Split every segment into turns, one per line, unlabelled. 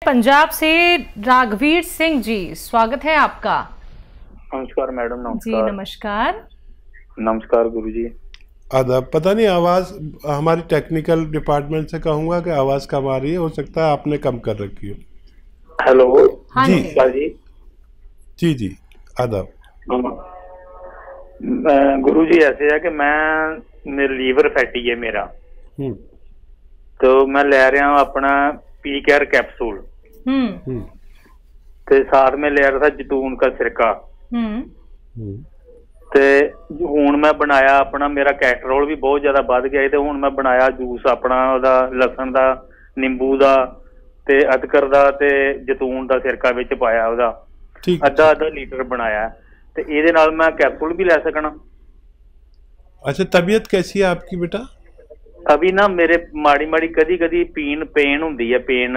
पंजाब से राघवीर सिंह जी, स्वागत है आपका।
नमस्कार मैडम। नमस्कार
जी नमस्कार।
नमस्कार गुरुजी।
आदाब। पता नहीं आवाज़ हमारी टेक्निकल डिपार्टमेंट से कहूँगा कि आवाज़ कम आ रही है, हो सकता है आपने कम कर रखी हो।
हेलो।
हाँ
जी
जी
जी आदाब।
गुरुजी ऐसे है कि मेरा लीवर फैटी है मेरा, तो मैं ले रहा हूँ अपना पी केयर कैप्सूल, ते साथ में ले रहा था जैतून का सिरका, ते हुण मैं बनाया अपना, मेरा कैस्ट्रोल भी बहुत ज्यादा बढ़ गया, ते हुण मैं बनाया जूस अपना ओदा लसन दा, नींबू दा, ते अदरक दा, ते जैतून दा सिरका विच पाया, ओदा अद्धा लीटर बनाया, ते इहदे नाल मैं कैप्सूल भी ले सकना।
अच्छा, तबीयत कैसी है आपकी बेटा?
अभी ना मेरे माड़ी माड़ी कदी कदी पेन होंदी है, पेन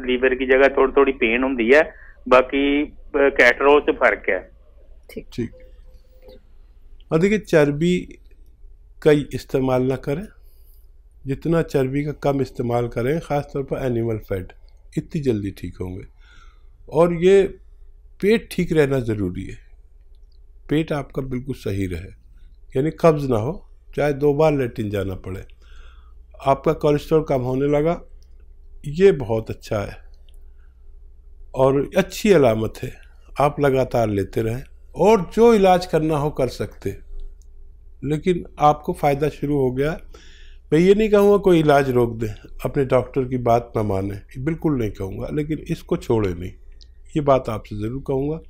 लीवर की जगह थोड़ी थोड़ी पेन होंदी है, बाकी कैस्ट्रोल से फर्क है।
ठीक। और देखिए, चर्बी का इस्तेमाल ना करें, जितना चर्बी का कम इस्तेमाल करें, ख़ासतौर पर एनिमल फैट, इतनी जल्दी ठीक होंगे। और ये पेट ठीक रहना ज़रूरी है, पेट आपका बिल्कुल सही रहे, यानी कब्ज़ ना हो, चाहे 2 बार लेटिन जाना पड़े। आपका कोलेस्ट्रॉल कम होने लगा, ये बहुत अच्छा है और अच्छी अलामत है। आप लगातार लेते रहें और जो इलाज करना हो कर सकते, लेकिन आपको फ़ायदा शुरू हो गया। मैं ये नहीं कहूँगा कोई इलाज रोक दें, अपने डॉक्टर की बात ना माने, बिल्कुल नहीं कहूँगा, लेकिन इसको छोड़े नहीं, ये बात आपसे ज़रूर कहूँगा।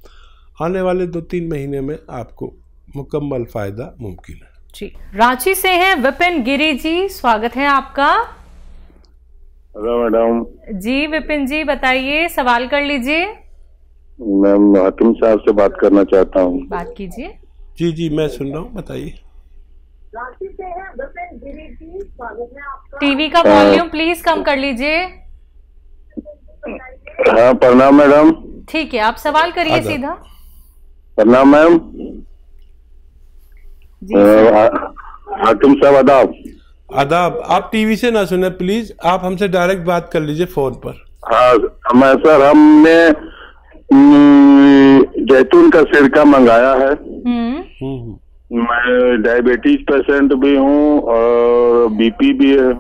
आने वाले 2-3 महीने में आपको मुकम्मल फ़ायदा मुमकिन है।
जी, रांची से हैं विपिन गिरी जी, स्वागत है आपका।
Hello madam.
जी विपिन जी बताइए, सवाल कर लीजिए।
मैम हाकिम साहब से बात करना चाहता हूँ।
बात कीजिए।
जी मैं सुन रहा हूँ, बताइए।
रांची से हैं विपिन गिरी जी, स्वागत है आपका।
टीवी का वॉल्यूम प्लीज कम कर लीजिए।
हाँ प्रणाम मैडम।
ठीक है, आप सवाल करिए सीधा।
प्रणाम मैम। हाकिम साहब आदाब।
आदाब। आप टीवी से ना सुने प्लीज, आप हमसे डायरेक्ट बात कर लीजिए फोन पर।
हाँ मैं सर, हमने जैतून का सिरका मंगाया है। मैं डायबिटीज पेशेंट भी हूँ और बीपी भी है।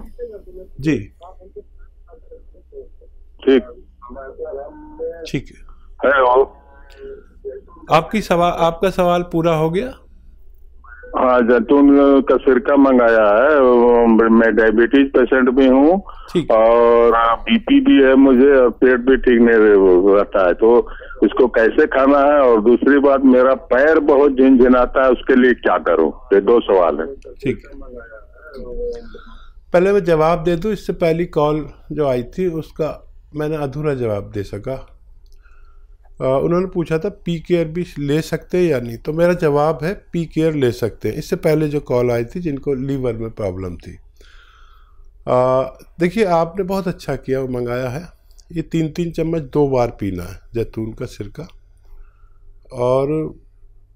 जी ठीक है।
हेलो,
आपका सवाल पूरा हो गया?
हाँ, जैतून का सिरका मंगाया है। मैं डायबिटीज पेशेंट भी हूँ और बीपी भी है मुझे, और पेट भी ठीक नहीं रहता है, तो इसको कैसे खाना है? और दूसरी बात, मेरा पैर बहुत झिनझिनाता है, उसके लिए क्या करूँ? ये 2 सवाल है।
ठीक है, पहले मैं जवाब दे दूँ। इससे पहली कॉल जो आई थी उसका मैंने अधूरा जवाब दे सका। उन्होंने पूछा था पी केयर भी ले सकते हैं या नहीं, तो मेरा जवाब है पी केयर ले सकते हैं। इससे पहले जो कॉल आई थी जिनको लीवर में प्रॉब्लम थी, देखिए आपने बहुत अच्छा किया, मंगाया है। ये 3-3 चम्मच 2 बार पीना है जैतून का सिरका, और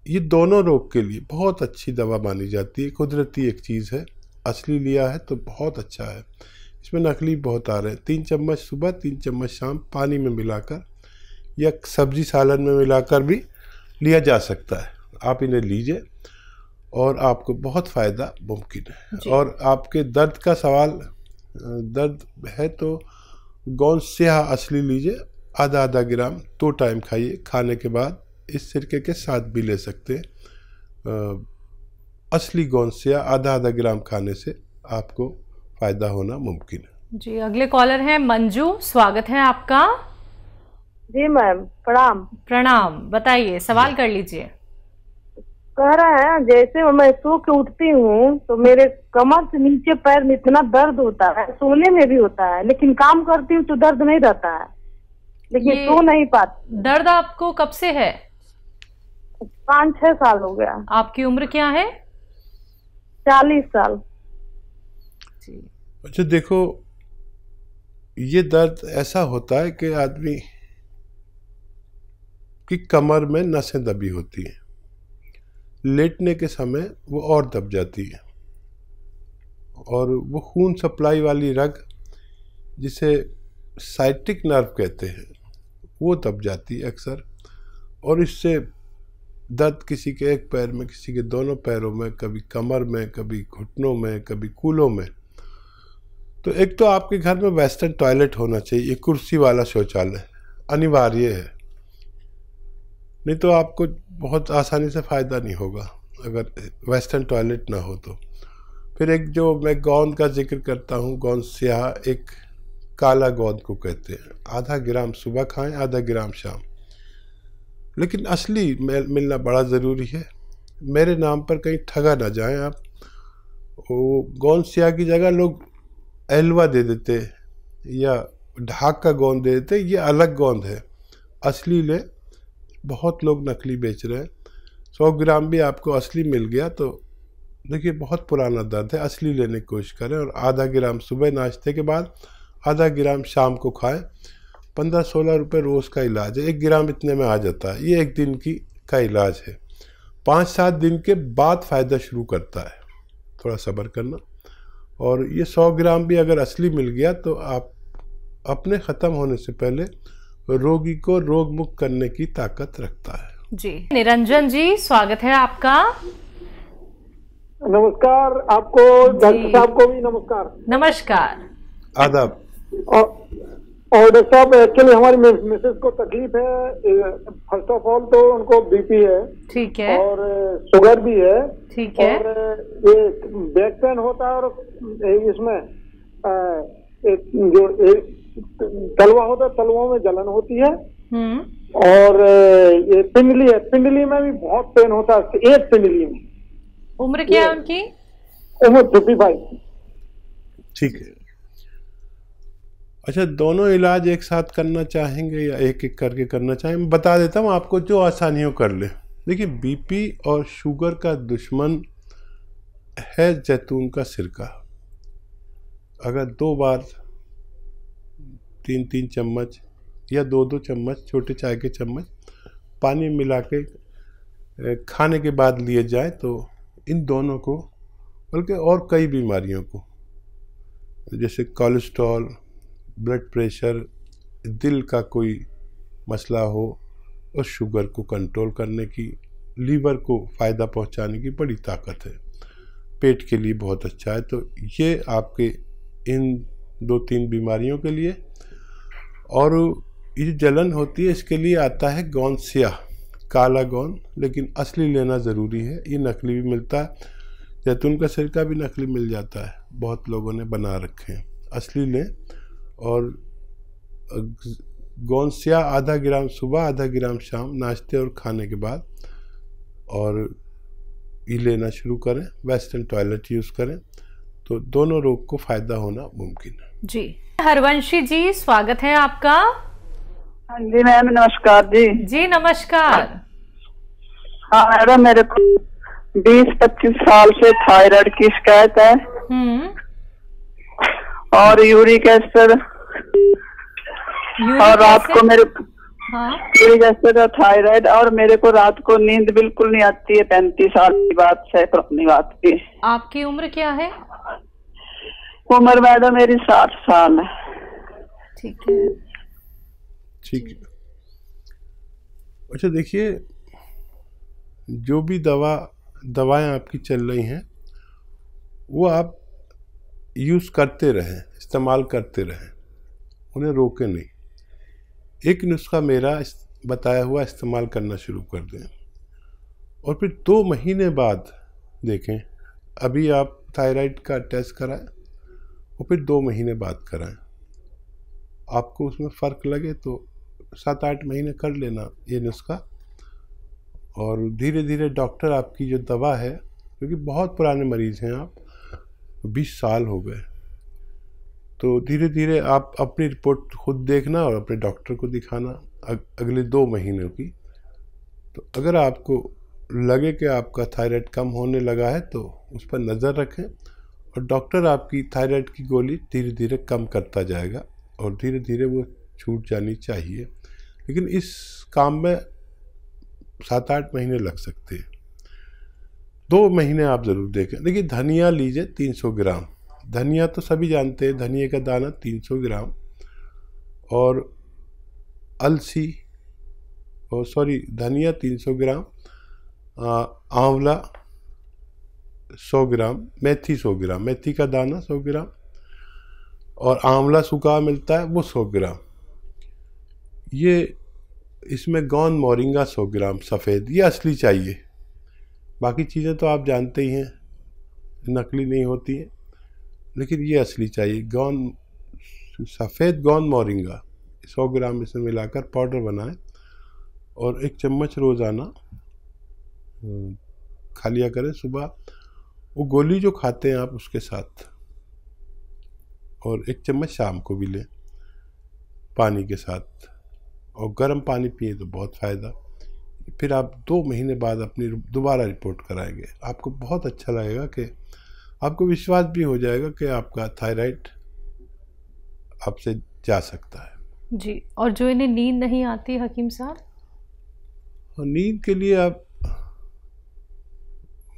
ये दोनों रोग के लिए बहुत अच्छी दवा मानी जाती है। कुदरती एक चीज़ है, असली लिया है तो बहुत अच्छा है। इसमें नकली बहुत आ रहे हैं। 3 चम्मच सुबह, 3 चम्मच शाम, पानी में मिलाकर या सब्जी सालन में मिलाकर भी लिया जा सकता है। आप इन्हें लीजिए और आपको बहुत फ़ायदा मुमकिन है। और आपके दर्द का सवाल, दर्द है तो गोंद स्याह असली लीजिए, आधा ग्राम 2 टाइम खाइए। खाने के बाद इस सिरके के साथ भी ले सकते हैं। असली गोंद स्याह आधा ग्राम खाने से आपको फ़ायदा होना मुमकिन है।
जी, अगले कॉलर हैं मंजू, स्वागत है आपका।
जी मैम
प्रणाम, बताइए, सवाल कर लीजिए।
कह रहे हैं, जैसे मैं सो के उठती हूँ तो मेरे कमर से नीचे पैर में इतना दर्द होता है, सोने में भी होता है, लेकिन काम करती हूँ तो दर्द नहीं रहता है, लेकिन सो नहीं पाती।
दर्द आपको कब से है?
5-6 साल हो गया।
आपकी उम्र क्या है?
40 साल।
अच्छा देखो, ये दर्द ऐसा होता है कि आदमी की कमर में नसें दबी होती हैं, लेटने के समय वो और दब जाती है, और वो खून सप्लाई वाली रग जिसे साइटिक नर्व कहते हैं, वो दब जाती है अक्सर, और इससे दर्द किसी के एक पैर में, किसी के दोनों पैरों में, कभी कमर में, कभी घुटनों में, कभी कूलों में। तो एक तो आपके घर में वेस्टर्न टॉयलेट होना चाहिए, ये कुर्सी वाला शौचालय अनिवार्य है, नहीं तो आपको बहुत आसानी से फ़ायदा नहीं होगा अगर वेस्टर्न टॉयलेट ना हो तो। फिर एक जो मैं गोंद का जिक्र करता हूँ, गोंद स्याह, एक काला गोंद को कहते हैं, आधा ग्राम सुबह खाएं, आधा ग्राम शाम। लेकिन असली मिलना बड़ा ज़रूरी है। मेरे नाम पर कहीं ठगा ना जाएं आप। वो गोंद स्याह की जगह लोग एलवा दे देते या ढाक का गोंद दे देते, ये अलग गोंद है, असली ले। बहुत लोग नकली बेच रहे हैं। 100 ग्राम भी आपको असली मिल गया तो देखिए बहुत पुराना दर्द है, असली लेने की कोशिश करें। और आधा ग्राम सुबह नाश्ते के बाद, आधा ग्राम शाम को खाएं। 15-16 रुपये रोज़ का इलाज है, 1 ग्राम इतने में आ जाता है। ये 1 दिन का इलाज है। 5-7 दिन के बाद फ़ायदा शुरू करता है, थोड़ा सब्र करना। और ये 100 ग्राम भी अगर असली मिल गया तो आप अपने ख़त्म होने से पहले रोगी को रोग मुक्त करने की ताकत रखता है।
जी निरंजन जी, स्वागत है आपका।
नमस्कार आपको, डॉक्टर साहब को भी नमस्कार।
नमस्कार।
आदाब।
और डॉक्टर साहब, एक्चुअली हमारी मिसेस को तकलीफ है। फर्स्ट ऑफ ऑल तो उनको बीपी है,
ठीक है,
और शुगर भी है,
ठीक है,
और ये बैक पेन होता है, और इसमें जो तलवा होता है, तलवों में जलन होती है, और ये पिंडली है, पिंडली में भी बहुत पेन होता है, एक पिंडली में।
उम्र क्या है उनकी?
उम्र 55।
ठीक है। अच्छा, दोनों इलाज एक साथ करना चाहेंगे या एक एक करके करना चाहेंगे? मैं बता देता हूँ आपको, जो आसानियों कर ले। देखिए, बीपी और शुगर का दुश्मन है जैतून का सिरका। अगर 2 बार 3-3 चम्मच या 2-2 चम्मच, छोटे चाय के चम्मच पानी मिला के खाने के बाद लिए जाए तो इन दोनों को, बल्कि और कई बीमारियों को, जैसे कोलेस्ट्रॉल, ब्लड प्रेशर, दिल का कोई मसला हो, और शुगर को कंट्रोल करने की, लीवर को फ़ायदा पहुंचाने की बड़ी ताकत है। पेट के लिए बहुत अच्छा है। तो ये आपके इन 2-3 बीमारियों के लिए। और ये जलन होती है, इसके लिए आता है गोंद स्याह, काला गोंद, लेकिन असली लेना ज़रूरी है। ये नकली भी मिलता है, जैतून का सिरका भी नकली मिल जाता है, बहुत लोगों ने बना रखे हैं। असली लें। और गोंद स्याह आधा ग्राम सुबह, आधा ग्राम शाम, नाश्ते और खाने के बाद, और ये लेना शुरू करें। वेस्टर्न टॉयलेट यूज़ करें तो दोनों रोग को फ़ायदा होना मुमकिन है। जी।
हरवंशी जी, स्वागत है आपका।
हाँ जी मैम, नमस्कार जी।
जी नमस्कार।
हाँ मैडम, मेरे को 20-25 साल से थायराइड की शिकायत है, और यूरिक एसिड, और रात को मेरे यूरिक एसिड और थायराइड, और मेरे को रात को नींद बिल्कुल नहीं आती है। 35 साल की बात है, पुरानी बात की।
आपकी उम्र क्या है?
उम्र मैडम मेरी 60 साल है।
ठीक है,
ठीक है। अच्छा देखिए, जो भी दवाएं आपकी चल रही हैं वो आप यूज़ करते रहें, इस्तेमाल करते रहें, उन्हें रोके नहीं। एक नुस्खा मेरा बताया हुआ इस्तेमाल करना शुरू कर दें, और फिर 2 महीने बाद देखें। अभी आप थायराइड का टेस्ट कराएं और फिर 2 महीने बाद कराएं। आपको उसमें फ़र्क लगे तो 7-8 महीने कर लेना ये नुस्खा, और धीरे धीरे डॉक्टर आपकी जो दवा है, क्योंकि बहुत पुराने मरीज़ हैं आप, 20 साल हो गए, तो धीरे धीरे आप अपनी रिपोर्ट खुद देखना और अपने डॉक्टर को दिखाना अगले 2 महीनों की। तो अगर आपको लगे कि आपका थायराइड कम होने लगा है तो उस पर नज़र रखें, और डॉक्टर आपकी थायराइड की गोली धीरे धीरे कम करता जाएगा, और धीरे धीरे वो छूट जानी चाहिए। लेकिन इस काम में 7-8 महीने लग सकते हैं। 2 महीने आप ज़रूर देखें। देखिए, धनिया लीजिए 300 ग्राम। धनिया तो सभी जानते हैं, धनिया का दाना 300 ग्राम, और अलसी और धनिया 300 ग्राम, आंवला 100 ग्राम, मेथी 100 ग्राम, मेथी का दाना 100 ग्राम और आंवला सूखा मिलता है वो 100 ग्राम। ये इसमें गौन मोरिंगा 100 ग्राम सफ़ेद, ये असली चाहिए। बाकी चीज़ें तो आप जानते ही हैं नकली नहीं होती हैं, लेकिन ये असली चाहिए। सफ़ेद गौन मोरिंगा 100 ग्राम इसमें मिलाकर पाउडर बनाएं और 1 चम्मच रोज़ाना खा लिया करें सुबह। वो गोली जो खाते हैं आप उसके साथ, और 1 चम्मच शाम को भी लें पानी के साथ, और गर्म पानी पिए तो बहुत फ़ायदा। फिर आप 2 महीने बाद अपनी दोबारा रिपोर्ट कराएंगे, आपको बहुत अच्छा लगेगा कि आपको विश्वास भी हो जाएगा कि आपका थायराइड आपसे जा सकता है।
जी, और जो इन्हें नींद नहीं आती हकीम साहब?
नींद के लिए आप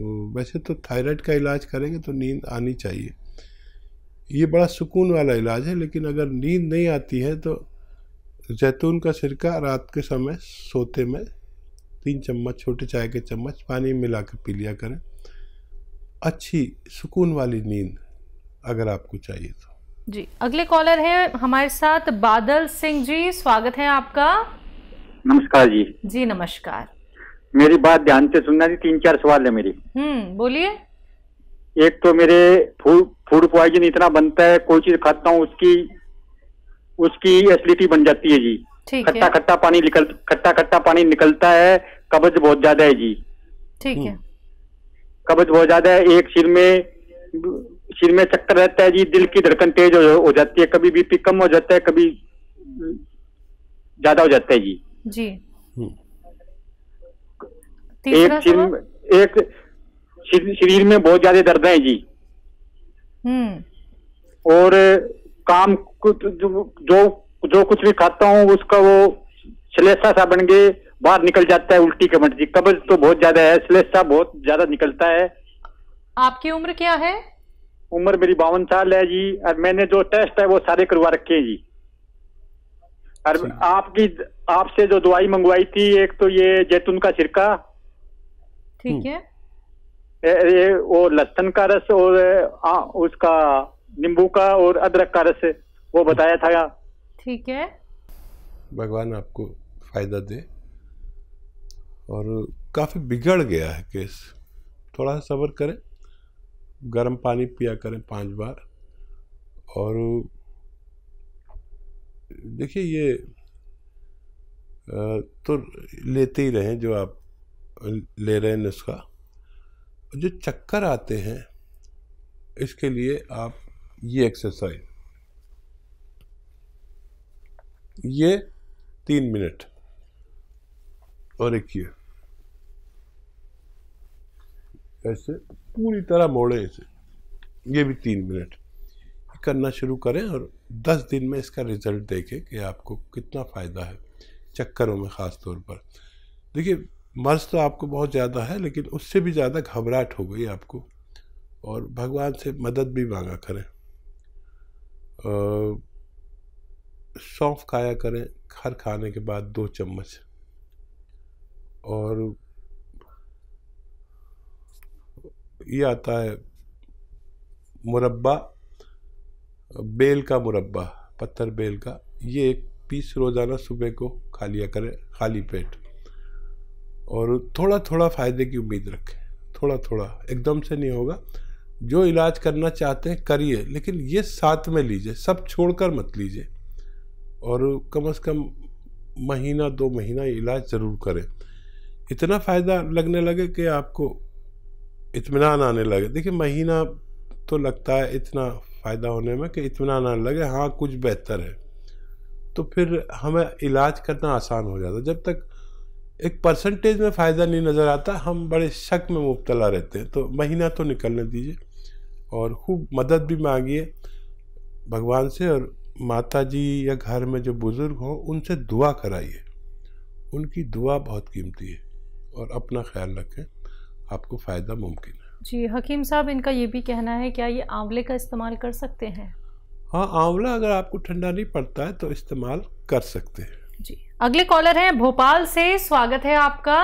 वैसे तो थायराइड का इलाज करेंगे तो नींद आनी चाहिए, ये बड़ा सुकून वाला इलाज है। लेकिन अगर नींद नहीं आती है तो जैतून का सिरका रात के समय सोते में 3 चम्मच छोटे चाय के चम्मच पानी में मिला कर पी लिया करें। अच्छी सुकून वाली नींद अगर आपको चाहिए तो।
जी, अगले कॉलर है हमारे साथ बादल सिंह जी, स्वागत है आपका।
नमस्कार जी।
जी नमस्कार।
मेरी बात ध्यान से सुनना जी, 3-4 सवाल है मेरी।
बोलिए।
एक तो मेरे फूड पॉइजन इतना बनता है, कोई चीज खाता हूँ उसकी एसिडिटी बन जाती है जी। खट्टा खट्टा पानी निकलता है, कब्ज बहुत ज्यादा है जी।
ठीक है।
कब्ज बहुत ज्यादा है, एक सिर में चक्कर रहता है जी, दिल की धड़कन तेज हो जाती है, कभी बीपी कम हो जाता है, कभी ज्यादा हो जाता है जी।
जी।
एक शरीर में बहुत ज्यादा दर्द है जी। और काम जो कुछ भी खाता हूँ उसका वो श्लेषा सा बन के बाहर निकल जाता है, उल्टी के मट जी। कब्ज तो बहुत ज्यादा है, श्लेषा बहुत ज्यादा निकलता है। आपकी
उम्र क्या है?
उम्र मेरी 52 साल है जी, और मैंने जो टेस्ट है वो सारे करवा रखे हैं जी। और आपसे जो दवाई मंगवाई थी, एक तो ये जैतून का सिरका,
ठीक है,
ये वो लहसुन का रस और उसका नींबू का और अदरक का रस वो बताया था।
ठीक है।
भगवान आपको फायदा दे। और काफ़ी बिगड़ गया है केस, थोड़ा सा सब्र करें, गर्म पानी पिया करें 5 बार। और देखिए ये तो लेते ही रहें जो आप ले रहे हैं नुस्खा। जो चक्कर आते हैं इसके लिए आप ये एक्सरसाइज, ये 3 मिनट, और एक ये ऐसे पूरी तरह मोड़े इसे, ये भी 3 मिनट करना शुरू करें। और 10 दिन में इसका रिजल्ट देखें कि आपको कितना फ़ायदा है चक्करों में ख़ास तौर पर। देखिए मर्ज तो आपको बहुत ज़्यादा है, लेकिन उससे भी ज़्यादा घबराहट हो गई आपको, और भगवान से मदद भी मांगा करें। सौंफ खाया करें हर खाने के बाद 2 चम्मच। और ये आता है मुरब्बा, बेल का मुरब्बा, पत्थर बेल का, ये 1 पीस रोज़ाना सुबह को खा लिया करें खाली पेट। और थोड़ा थोड़ा फ़ायदे की उम्मीद रखें, थोड़ा थोड़ा, एकदम से नहीं होगा। जो इलाज करना चाहते हैं करिए, लेकिन ये साथ में लीजिए, सब छोड़कर मत लीजिए। और कम से कम महीना 2 महीना इलाज ज़रूर करें, इतना फ़ायदा लगने लगे कि आपको इत्मीनान आने लगे। देखिए महीना तो लगता है इतना फ़ायदा होने में कि इत्मीनान आने लगे, हाँ कुछ बेहतर है, तो फिर हमें इलाज करना आसान हो जाता है। जब तक एक परसेंटेज में फ़ायदा नहीं नज़र आता, हम बड़े शक में मुब्तला रहते हैं। तो महीना तो निकलने दीजिए, और खूब मदद भी मांगिए भगवान से। और माता जी या घर में जो बुज़ुर्ग हों उनसे दुआ कराइए, उनकी दुआ बहुत कीमती है। और अपना ख्याल रखें, आपको फ़ायदा मुमकिन है।
जी हकीम साहब, इनका ये भी कहना है, क्या ये आंवले का इस्तेमाल कर सकते हैं?
हाँ, आंवला अगर आपको ठंडा नहीं पड़ता है तो इस्तेमाल कर सकते हैं।
जी। अगले कॉलर हैं भोपाल से, स्वागत है आपका।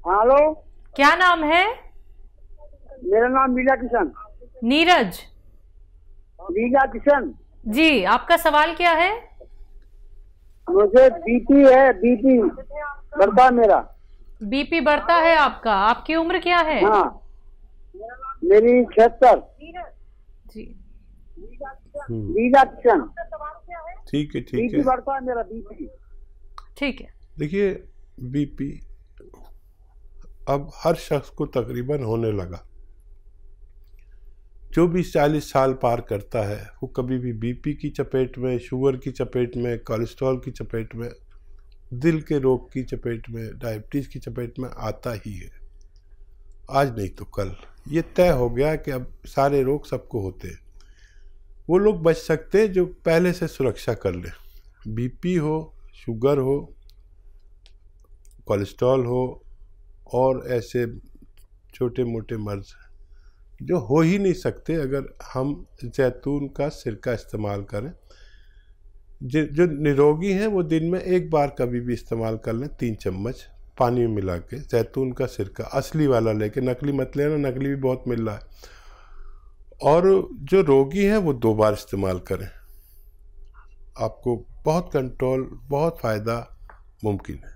हेलो,
क्या नाम है?
मेरा नाम मीरा किशन।
नीरज?
मीरा किशन
जी, आपका सवाल क्या है?
मुझे बीपी है, बीपी बढ़ता मेरा।
बीपी बढ़ता है आपका? आपकी उम्र क्या है?
हाँ, मेरी 76।
जी,
मीरा किशन।
ठीक है, ठीक
बीपी
है,
बढ़ता है मेरा, बीपी।
ठीक है।
देखिए बीपी अब हर शख्स को तकरीबन होने लगा। जो भी 40 साल पार करता है वो कभी भी बीपी की चपेट में, शुगर की चपेट में, कोलेस्ट्रॉल की चपेट में, दिल के रोग की चपेट में, डायबिटीज़ की चपेट में आता ही है। आज नहीं तो कल ये तय हो गया कि अब सारे रोग सबको होते हैं। वो लोग बच सकते हैं जो पहले से सुरक्षा कर ले। बीपी हो, शुगर हो, कोलेस्ट्रॉल हो और ऐसे छोटे मोटे मर्ज जो हो ही नहीं सकते, अगर हम जैतून का सिरका इस्तेमाल करें। जो निरोगी हैं वो दिन में एक बार कभी भी इस्तेमाल कर लें, 3 चम्मच पानी में मिला के जैतून का सिरका असली वाला लेके, नकली मत लेना, नकली भी बहुत मिल रहा है। और जो रोगी हैं वो 2 बार इस्तेमाल करें, आपको बहुत कंट्रोल, बहुत फ़ायदा मुमकिन है।